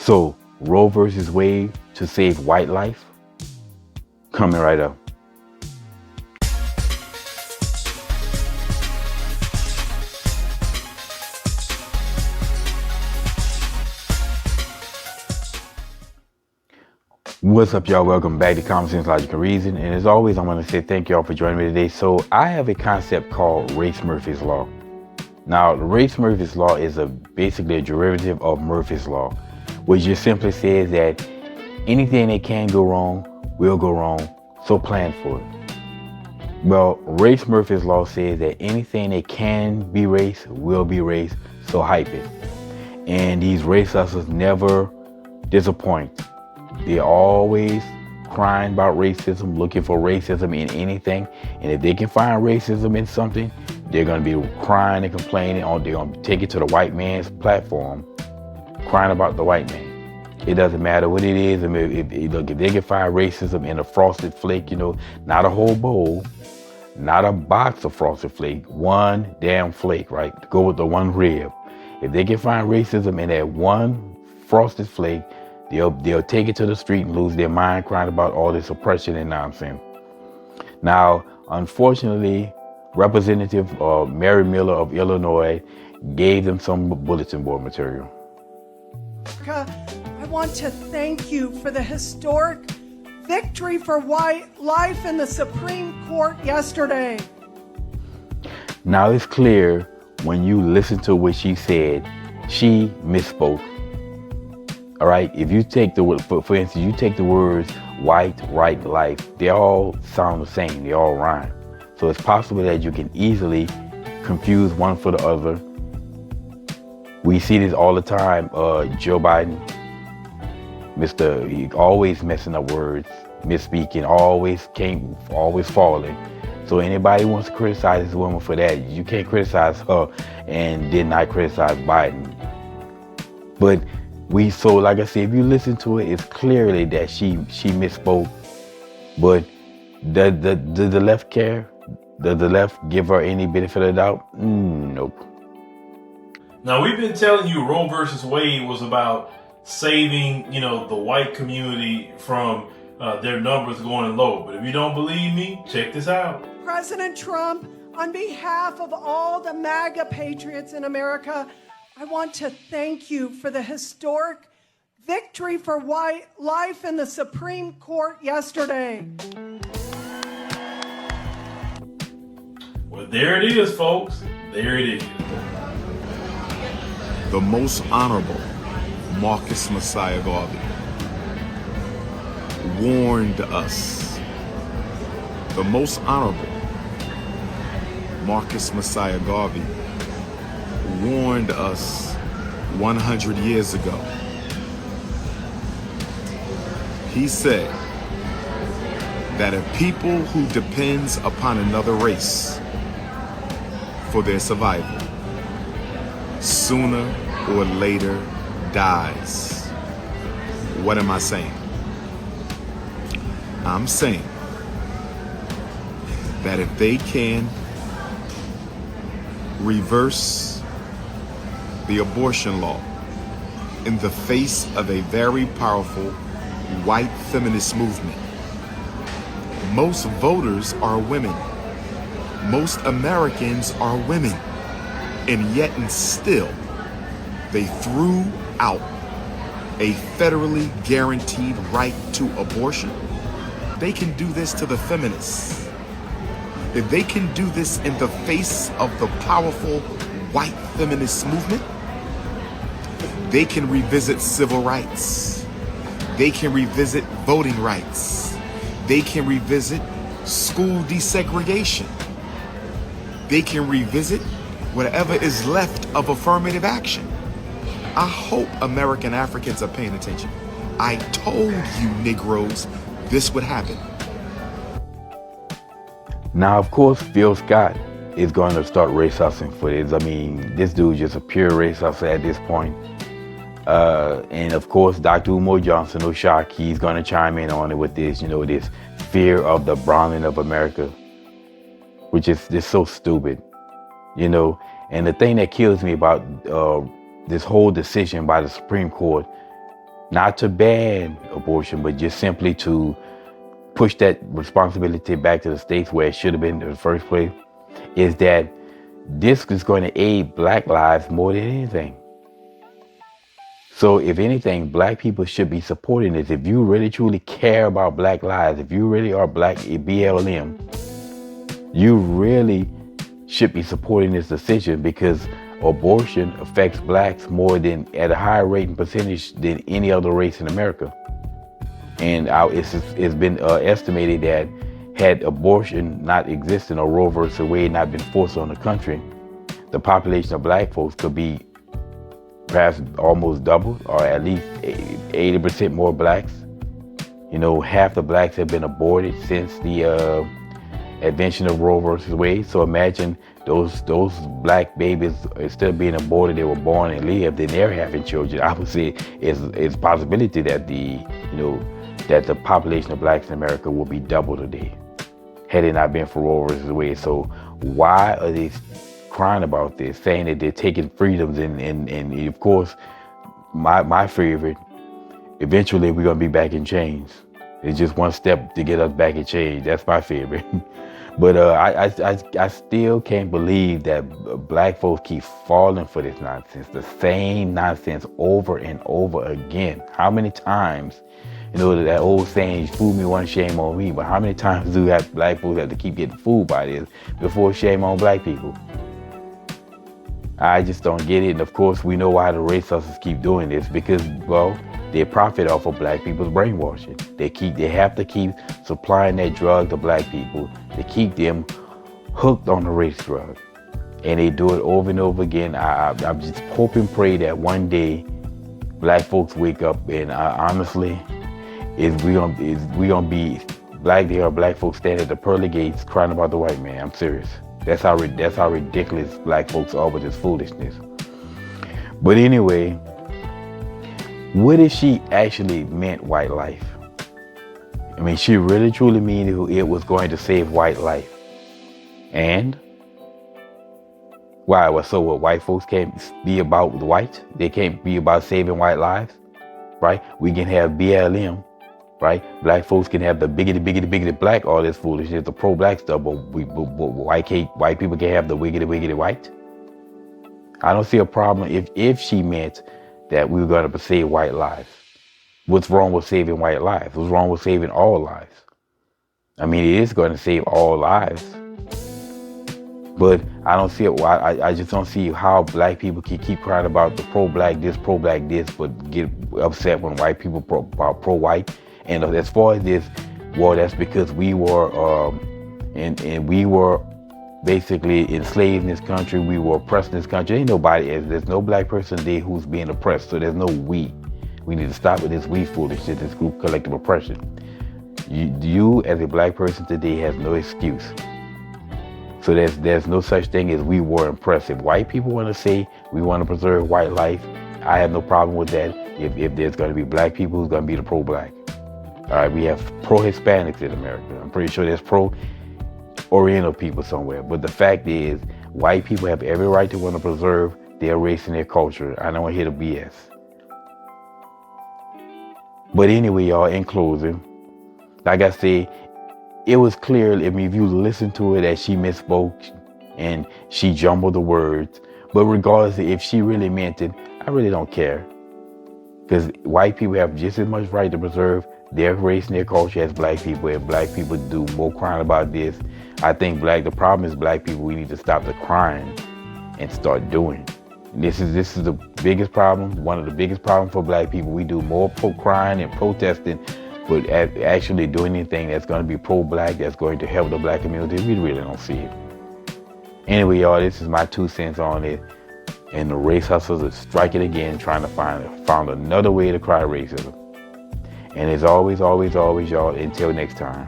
So Roe versus Wade to save white life? Coming right up. What's up, y'all? Welcome back to Common Sense, Logic, and Reason. And as always, I want to say thank y'all for joining me today. So I have a concept called Race Murphy's Law. Now, Race Murphy's Law is basically a derivative of Murphy's Law, which just simply says that anything that can go wrong will go wrong, so plan for it. Well, Race Murphy's Law says that anything that can be race will be race, so hype it. And these race hustlers never disappoint. They're always crying about racism, looking for racism in anything. And if they can find racism in something, they're going to be crying and complaining, or they're going to take it to the white man's platform, crying about the white man. It doesn't matter what it is. I mean, if they can find racism in a frosted flake, not a whole bowl, not a box of frosted flake, one damn flake, right? To go with the one rib. If they can find racism in that one frosted flake, they'll take it to the street and lose their mind crying about all this oppression and nonsense. Now, unfortunately, Representative Mary Miller of Illinois gave them some bulletin board material. I want to thank you for the historic victory for white life in the Supreme Court yesterday. Now it's clear when you listen to what she said, she misspoke. All right, if you take for instance, you take the words white, right, life, they all sound the same, they all rhyme. So it's possible that you can easily confuse one for the other. We see this all the time. Joe Biden, he always messing up words, misspeaking, always falling. So anybody wants to criticize this woman for that, you can't criticize her and then not criticize Biden. But like I said, if you listen to it, it's clearly that she misspoke. But does the left care? Does the left give her any benefit of the doubt? Nope. Now, we've been telling you Roe versus Wade was about saving, the white community from their numbers going low. But if you don't believe me, check this out. President Trump, on behalf of all the MAGA patriots in America, I want to thank you for the historic victory for white life in the Supreme Court yesterday. Well, there it is, folks. There it is. The most honorable Marcus Messiah Garvey warned us. The most honorable Marcus Messiah Garvey warned us 100 years ago. He said that a people who depends upon another race for their survival sooner or later dies. What am I saying? I'm saying that if they can reverse the abortion law in the face of a very powerful white feminist movement, most voters are women. Most Americans are women. And yet and still, they threw out a federally guaranteed right to abortion. They can do this to the feminists. If they can do this in the face of the powerful white feminist movement, they can revisit civil rights. They can revisit voting rights. They can revisit school desegregation. They can revisit whatever is left of affirmative action. I hope American Africans are paying attention. I told you Negroes this would happen. Now, of course, Phill Scott is going to start race hustling for this. I mean, this dude's just a pure race hustler at this point. And of course, Dr. Umar Johnson, no shock, he's going to chime in on it with this, this fear of the browning of America, which is just so stupid, And the thing that kills me about this whole decision by the Supreme Court, not to ban abortion, but just simply to push that responsibility back to the states where it should have been in the first place, is that this is going to aid black lives more than anything. So if anything, black people should be supporting this. If you really truly care about black lives, if you really are black BLM, you really should be supporting this decision, because abortion affects blacks more than, at a higher rate and percentage than any other race in America. And it's been estimated that had abortion not existed or Roe versus Wade not been forced on the country, the population of black folks could be perhaps almost doubled, or at least 80% more blacks. You know, half the blacks have been aborted since the invention of Roe versus Wade. So imagine those black babies, instead of being aborted, they were born and lived, and they're having children. I would say it's possibility that that the population of blacks in America will be double today, had it not been for Roe versus Wade. So why are they crying about this, saying that they're taking freedoms? And of course, my favorite, eventually we're gonna be back in chains. It's just one step to get us back in chains. That's my favorite. But I still can't believe that black folks keep falling for this nonsense, the same nonsense over and over again. How many times, that old saying, fool me once, shame on me, but how many times do black folks have to keep getting fooled by this before shame on black people? I just don't get it. And of course, we know why the race hustlers keep doing this, because, well, they profit off of black people's brainwashing. They have to keep supplying that drug to black people to keep them hooked on the race drug. And they do it over and over again. I'm just hope and pray that one day black folks wake up, and honestly, we gonna be black. There are black folks standing at the pearly gates crying about the white man. I'm serious. That's how ridiculous black folks are with this foolishness. But anyway, what if she actually meant white life? I mean, she really truly meant it was going to save white life. And why? Well, so what? White folks can't be about the whites? They can't be about saving white lives, right? We can have BLM, right? Black folks can have the biggity black, all this foolishness, the pro-black stuff, but white people can have the wiggity white. I don't see a problem if she meant that we were going to save white lives. What's wrong with saving white lives? What's wrong with saving all lives? I mean, it is going to save all lives. But I don't see it. I just don't see how black people can keep crying about the pro-black this, but get upset when white people pro-white. And as far as this, well, that's because we were, and we were basically enslaved in this country. We were oppressed in this country. There's no black person today who's being oppressed. So there's no we. We need to stop with this we foolishness, this group collective oppression. You as a black person today has no excuse. So there's no such thing as we were oppressed. If white people want to say we want to preserve white life, I have no problem with that. If there's going to be black people who's going to be the pro-black. All right, we have pro-Hispanics in America. I'm pretty sure there's pro-Oriental people somewhere. But the fact is, white people have every right to want to preserve their race and their culture. I don't want to hear the BS. But anyway, y'all, in closing, like I said, it was clear, I mean, if you listen to it, that she misspoke and she jumbled the words. But regardless of if she really meant it, I really don't care. Because white people have just as much right to preserve their race and their culture as black people. If black people do more crying about this, I think the problem is black people, we need to stop the crying and start doing. This is the biggest problem, one of the biggest problems for black people. We do more crying and protesting, but actually doing anything that's going to be pro-black, that's going to help the black community, we really don't see it. Anyway, y'all, this is my 2 cents on it. And the race hustlers are striking again, trying to find another way to cry racism. And as always, y'all, until next time.